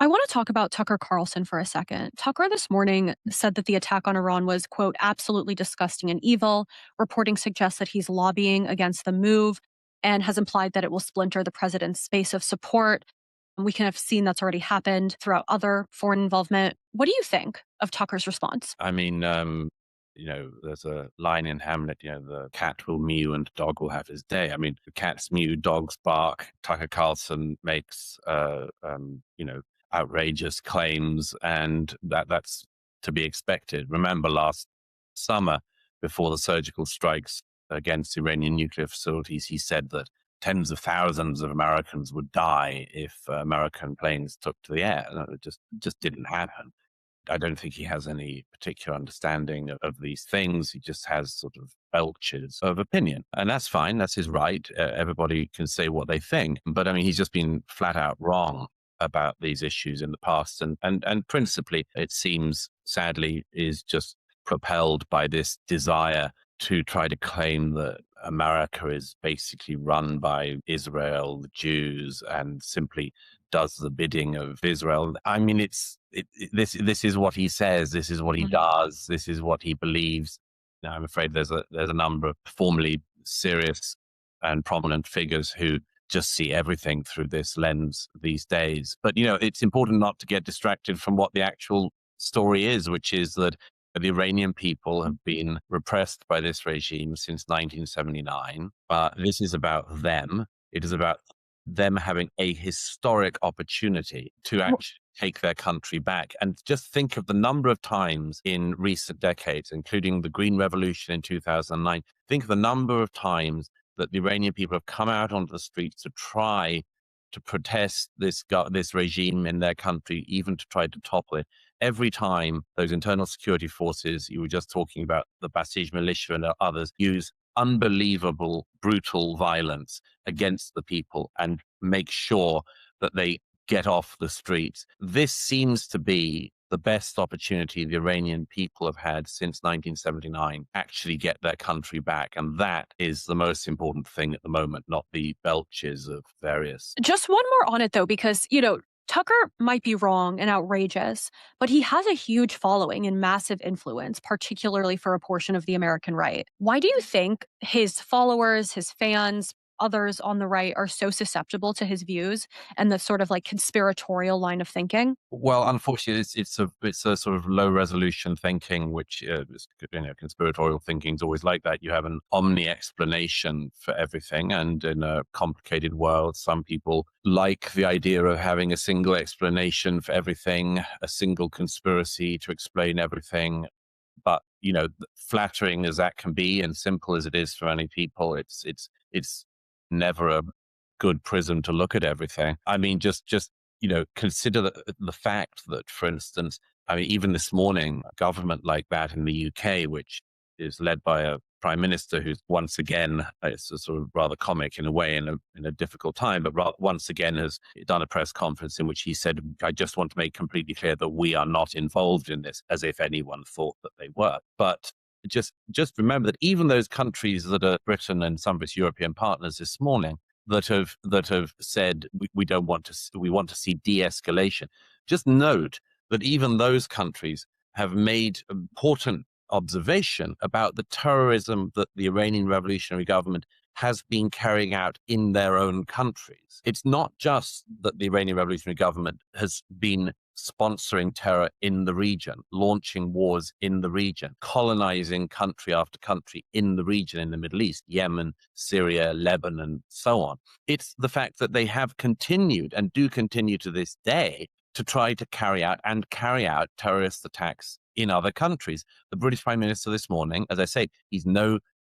I want to talk about Tucker Carlson for a second. Tucker this morning said that the attack on Iran was, quote, absolutely disgusting and evil. Reporting suggests that he's lobbying against the move and has implied that it will splinter the president's base of support. We can have seen that's already happened throughout other foreign involvement. What do you think of Tucker's response? I mean, there's a line in Hamlet, the cat will mew and the dog will have his day. I mean, the cats mew, dogs bark. Tucker Carlson makes, outrageous claims, and that's to be expected. Remember last summer, before the surgical strikes against Iranian nuclear facilities, he said that tens of thousands of Americans would die if American planes took to the air. No, it just didn't happen. I don't think he has any particular understanding of these things. He just has sort of belches of opinion. And that's fine. That's his right. Everybody can say what they think. But I mean, he's just been flat out wrong about these issues in the past. And principally, it seems, sadly, is just propelled by this desire to try to claim that America is basically run by Israel, the Jews, and simply does the bidding of Israel. I mean, this is what he says. This is what he does. This is what he believes. Now, I'm afraid there's a number of formerly serious and prominent figures who just see everything through this lens these days. But it's important not to get distracted from what the actual story is, which is that the Iranian people have been repressed by this regime since 1979. This is about them. It is about them having a historic opportunity to actually take their country back. And just think of the number of times in recent decades, including the Green Revolution in 2009, think of the number of times that the Iranian people have come out onto the streets to try to protest this regime in their country, even to try to topple it. Every time those internal security forces, you were just talking about the Basij militia and others, use unbelievable, brutal violence against the people and make sure that they get off the streets. This seems to be the best opportunity the Iranian people have had since 1979 actually get their country back. And that is the most important thing at the moment, not the belches of various. Just one more on it, though, because, Tucker might be wrong and outrageous, but he has a huge following and massive influence, particularly for a portion of the American right. Why do you think his followers, his fans, others on the right are so susceptible to his views and the sort of like conspiratorial line of thinking? Well, unfortunately, it's a sort of low resolution thinking, which conspiratorial thinking is always like that. You have an omni explanation for everything, and in a complicated world, some people like the idea of having a single explanation for everything, a single conspiracy to explain everything. But flattering as that can be, and simple as it is for many people, it's never a good prism to look at everything. I mean, just consider the fact that, for instance, I mean, even this morning, a government like that in the UK, which is led by a prime minister who's once again, it's a sort of rather comic in a way, in a difficult time, but once again has done a press conference in which he said, I just want to make completely clear that we are not involved in this, as if anyone thought that they were. But just remember that even those countries that are Britain and some of its European partners this morning that have said we don't want to, we want to see de-escalation. Just note that even those countries have made important observation about the terrorism that the Iranian revolutionary government has been carrying out in their own countries. It's not just that the Iranian revolutionary government has been sponsoring terror in the region, launching wars in the region, colonizing country after country in the region, in the Middle East, Yemen, Syria, Lebanon, and so on. It's the fact that they have continued and do continue to this day to try to carry out terrorist attacks in other countries. The British Prime Minister this morning, as I say, he's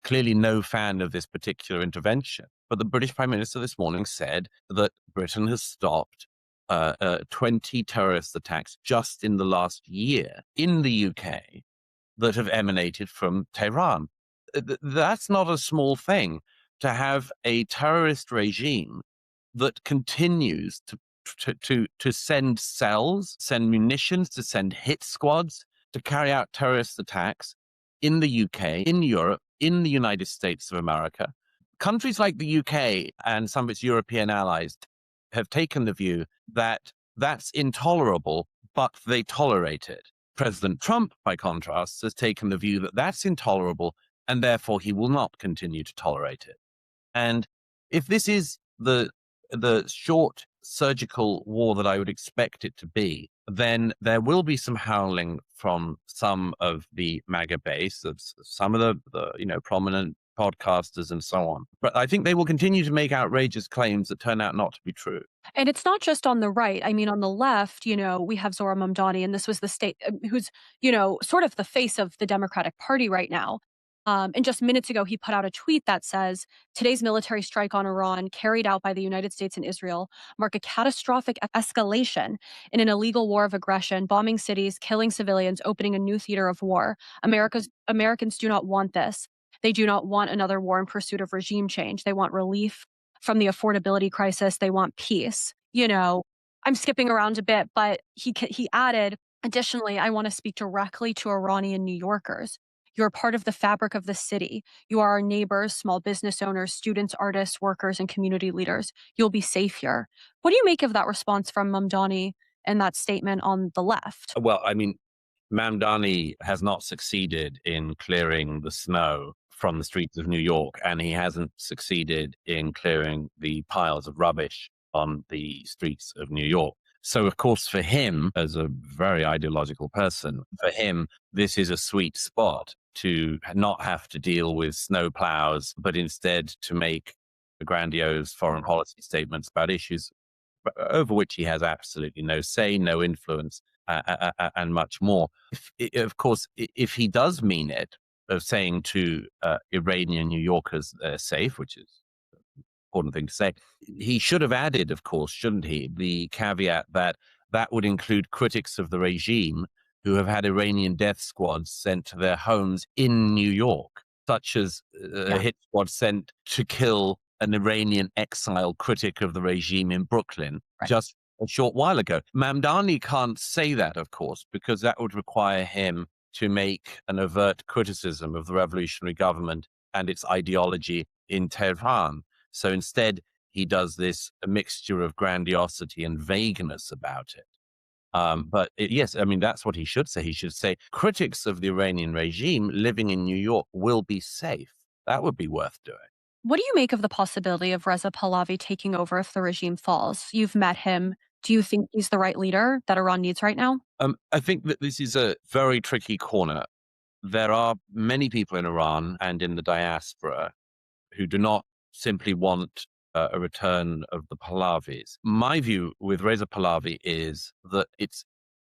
clearly no fan of this particular intervention. But the British Prime Minister this morning said that Britain has stopped 20 terrorist attacks just in the last year in the UK that have emanated from Tehran. That's not a small thing, to have a terrorist regime that continues to send cells, send munitions, to send hit squads, to carry out terrorist attacks in the UK, in Europe, in the United States of America. Countries like the UK and some of its European allies have taken the view that That's intolerable, but they tolerate it. President Trump, by contrast, has taken the view that that's intolerable and therefore he will not continue to tolerate it. And if this is the short surgical war that I would expect it to be, then there will be some howling from some of the MAGA base, of some of the prominent podcasters and so on. But I think they will continue to make outrageous claims that turn out not to be true. And it's not just on the right. I mean, on the left, we have Zohra Mamdani, and this was the state who's, sort of the face of the Democratic Party right now. And just minutes ago, he put out a tweet that says today's military strike on Iran, carried out by the United States and Israel, mark a catastrophic escalation in an illegal war of aggression, bombing cities, killing civilians, opening a new theater of war. Americans do not want this. They do not want another war in pursuit of regime change. They want relief from the affordability crisis. They want peace. I'm skipping around a bit, but he added, additionally, I want to speak directly to Iranian New Yorkers. You're part of the fabric of the city. You are our neighbors, small business owners, students, artists, workers, and community leaders. You'll be safe here. What do you make of that response from Mamdani and that statement on the left? Well, I mean, Mamdani has not succeeded in clearing the snow from the streets of New York, and he hasn't succeeded in clearing the piles of rubbish on the streets of New York. So, of course, for him, as a very ideological person, for him, this is a sweet spot to not have to deal with snow plows, but instead to make grandiose foreign policy statements about issues over which he has absolutely no say, no influence, and much more. Of course, if he does mean it, of saying to Iranian New Yorkers they're safe, which is an important thing to say, he should have added, of course, shouldn't he, the caveat that that would include critics of the regime who have had Iranian death squads sent to their homes in New York, such as a hit squad sent to kill an Iranian exile critic of the regime in Brooklyn just a short while ago. Mamdani can't say that, of course, because that would require him to make an overt criticism of the revolutionary government and its ideology in Tehran. So instead, he does this a mixture of grandiosity and vagueness about it. Yes, I mean, that's what he should say. He should say critics of the Iranian regime living in New York will be safe. That would be worth doing. What do you make of the possibility of Reza Pahlavi taking over if the regime falls? You've met him. Do you think he's the right leader that Iran needs right now? I think that this is a very tricky corner. There are many people in Iran and in the diaspora who do not simply want a return of the Pahlavis. My view with Reza Pahlavi is that it's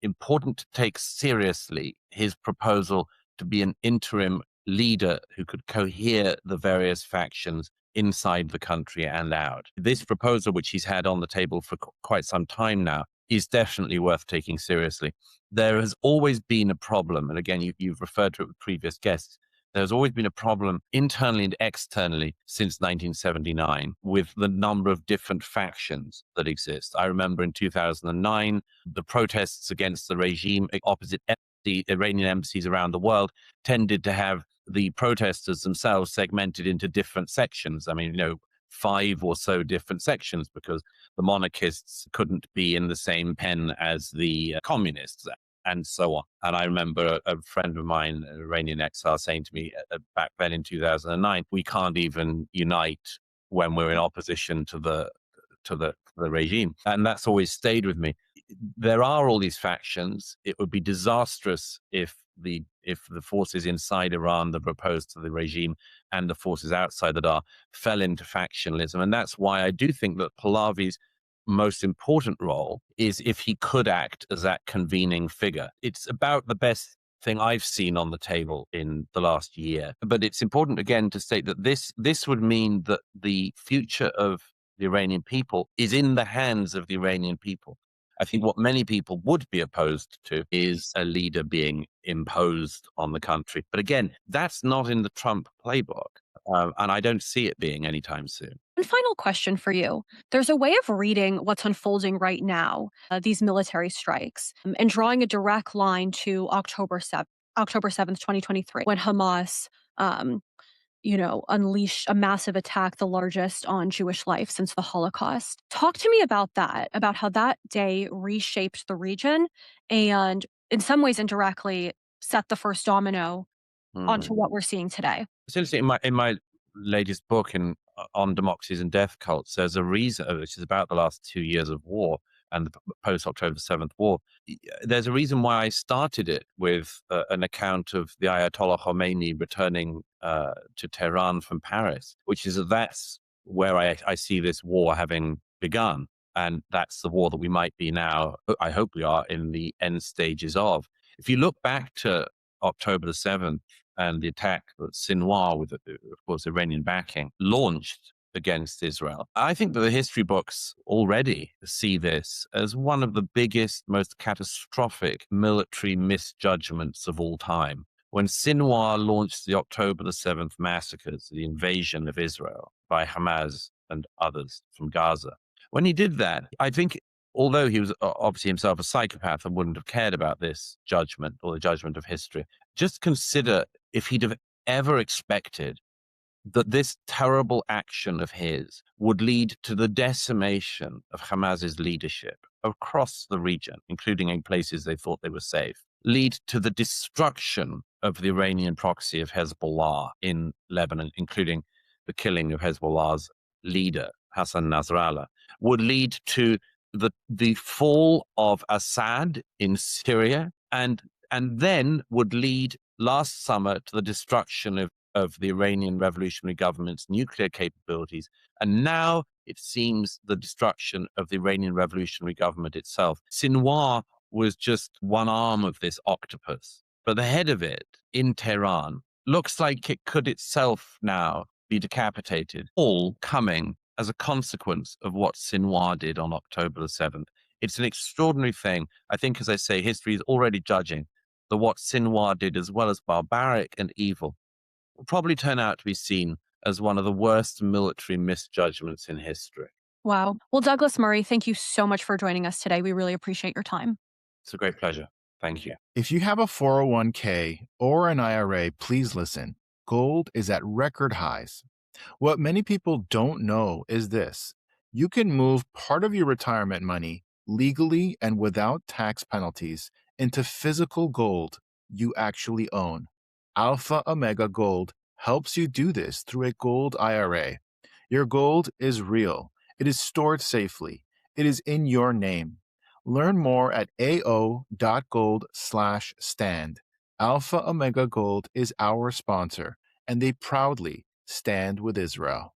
important to take seriously his proposal to be an interim leader who could cohere the various factions inside the country and out. This proposal, which he's had on the table for quite some time now, is definitely worth taking seriously. There has always been a problem, and again, you've referred to it with previous guests. There's always been a problem internally and externally since 1979 with the number of different factions that exist. I remember in 2009, the protests against the regime opposite the Iranian embassies around the world tended to have the protesters themselves segmented into different sections. I mean, 5 or so different sections because the monarchists couldn't be in the same pen as the communists and so on. And I remember a friend of mine, an Iranian exile, saying to me back then in 2009, we can't even unite when we're in opposition to the regime. And that's always stayed with me. There are all these factions. It would be disastrous if the forces inside Iran that are opposed to the regime and the forces outside that fell into factionalism. And that's why I do think that Pahlavi's most important role is if he could act as that convening figure. It's about the best thing I've seen on the table in the last year. But it's important, again, to state that this would mean that the future of the Iranian people is in the hands of the Iranian people. I think what many people would be opposed to is a leader being imposed on the country. But again, that's not in the Trump playbook. And I don't see it being anytime soon. And final question for you. There's a way of reading what's unfolding right now, these military strikes, and drawing a direct line to October 7th, 2023, when Hamas unleash a massive attack, the largest on Jewish life since the Holocaust. Talk to me about that, about how that day reshaped the region and, in some ways, indirectly set the first domino onto Mm. what we're seeing today. It's interesting. In my latest book on democracies and death cults, there's a reason, which is about the last 2 years of war and the post October 7th war. There's a reason why I started it with an account of the Ayatollah Khomeini returning to Tehran from Paris, which is that's where I see this war having begun. And that's the war that we might be now, I hope we are, in the end stages of. If you look back to October the 7th, and the attack that Sinwar, with, of course, Iranian backing, launched against Israel. I think that the history books already see this as one of the biggest, most catastrophic military misjudgments of all time. When Sinwar launched the October the 7th massacres, the invasion of Israel by Hamas and others from Gaza, when he did that, I think, although he was obviously himself a psychopath and wouldn't have cared about this judgment or the judgment of history, just consider if he'd have ever expected that this terrible action of his would lead to the decimation of Hamas's leadership across the region, including in places they thought they were safe, lead to the destruction of the Iranian proxy of Hezbollah in Lebanon, including the killing of Hezbollah's leader, Hassan Nasrallah, would lead to the fall of Assad in Syria, and then would lead last summer to the destruction of the Iranian revolutionary government's nuclear capabilities. And now it seems the destruction of the Iranian revolutionary government itself. Sinwar was just one arm of this octopus, but the head of it in Tehran looks like it could itself now be decapitated, all coming as a consequence of what Sinwar did on October the 7th. It's an extraordinary thing. I think, as I say, history is already judging that what Sinwar did, as well as barbaric and evil, will probably turn out to be seen as one of the worst military misjudgments in history. Wow. Well, Douglas Murray, thank you so much for joining us today. We really appreciate your time. It's a great pleasure. Thank you. If you have a 401k or an IRA, please listen. Gold is at record highs. What many people don't know is this: you can move part of your retirement money legally and without tax penalties into physical gold you actually own. Alpha Omega Gold helps you do this through a gold IRA. Your gold is real. It is stored safely. It is in your name. Learn more at ao.gold/stand. Alpha Omega Gold is our sponsor, and they proudly stand with Israel.